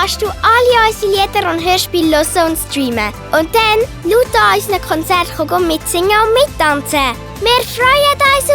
kannst du alle unsere Lieder und Hörspiele hören und streamen. Und dann laut an unseren Konzerten mitsingen und mittanzen. Wir freuen uns